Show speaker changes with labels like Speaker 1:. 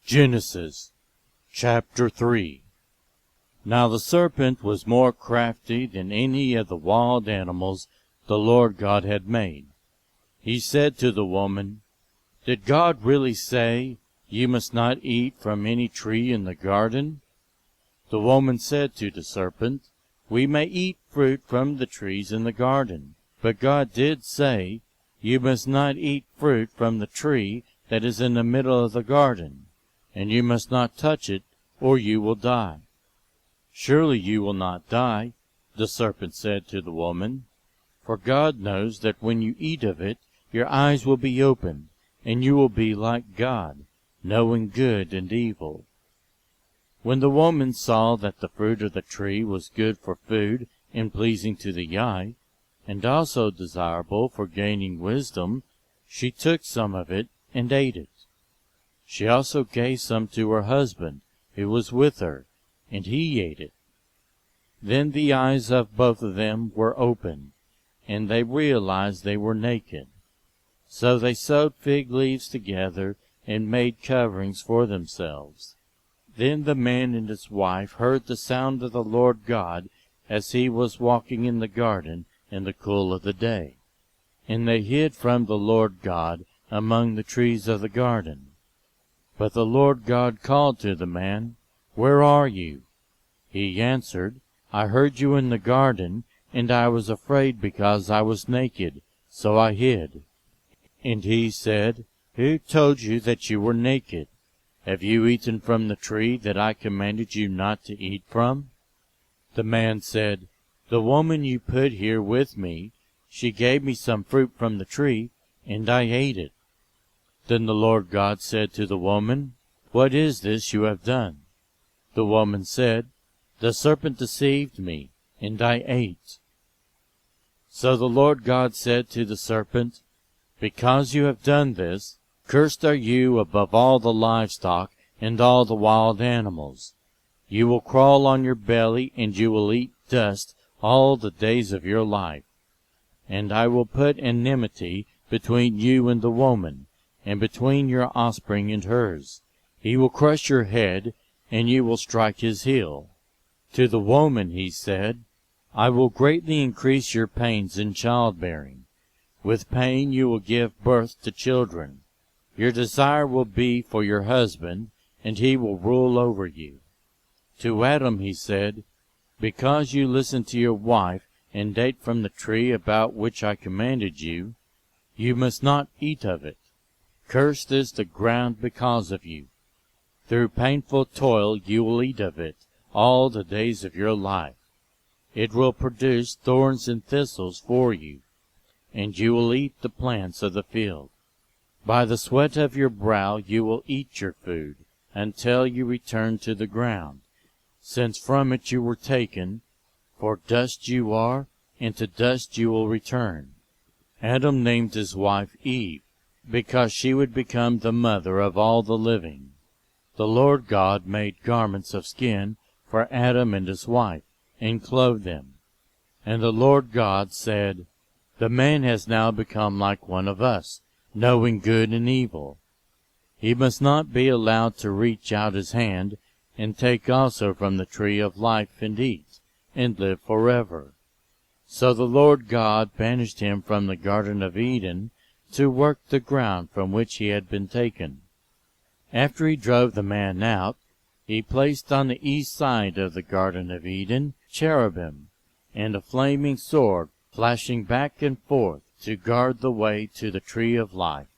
Speaker 1: Genesis chapter 3. Now the serpent was more crafty than any of the wild animals the Lord God had made. He said to the woman, "Did God really say, 'You must not eat from any tree in the garden'?" The woman said to the serpent, "We may eat fruit from the trees in the garden, but God did say, 'You must not eat fruit from the tree that is in the middle of the garden, and you must not touch it, or you will die.'" "Surely you will not die," the serpent said to the woman, "for God knows that when you eat of it, your eyes will be opened, and you will be like God, knowing good and evil." When the woman saw that the fruit of the tree was good for food and pleasing to the eye, and also desirable for gaining wisdom, she took some of it and ate it. She also gave some to her husband, who was with her, and he ate it. Then the eyes of both of them were opened, and they realized they were naked. So they sewed fig leaves together and made coverings for themselves. Then the man and his wife heard the sound of the Lord God as he was walking in the garden in the cool of the day. And they hid from the Lord God among the trees of the garden. But the Lord God called to the man, "Where are you?" He answered, "I heard you in the garden, and I was afraid because I was naked, so I hid." And he said, "Who told you that you were naked? Have you eaten from the tree that I commanded you not to eat from?" The man said, "The woman you put here with me, she gave me some fruit from the tree, and I ate it." Then the Lord God said to the woman, "What is this you have done?" The woman said, "The serpent deceived me, and I ate." So the Lord God said to the serpent, "Because you have done this, cursed are you above all the livestock and all the wild animals. You will crawl on your belly, and you will eat dust all the days of your life. And I will put enmity between you and the woman, and between your offspring and hers. He will crush your head, and you will strike his heel." To the woman he said, "I will greatly increase your pains in childbearing. With pain you will give birth to children. Your desire will be for your husband, and he will rule over you." To Adam he said, "Because you listened to your wife and ate from the tree about which I commanded you, you must not eat of it. Cursed is the ground because of you. Through painful toil you will eat of it all the days of your life. It will produce thorns and thistles for you, and you will eat the plants of the field. By the sweat of your brow you will eat your food, until you return to the ground, since from it you were taken, for dust you are, and to dust you will return." Adam named his wife Eve, because she would become the mother of all the living. The Lord God made garments of skin for Adam and his wife, and clothed them. And the Lord God said, "The man has now become like one of us, knowing good and evil. He must not be allowed to reach out his hand and take also from the tree of life and eat, and live forever." So the Lord God banished him from the Garden of Eden to work the ground from which he had been taken. After he drove the man out, he placed on the east side of the Garden of Eden cherubim, and a flaming sword flashing back and forth to guard the way to the tree of life.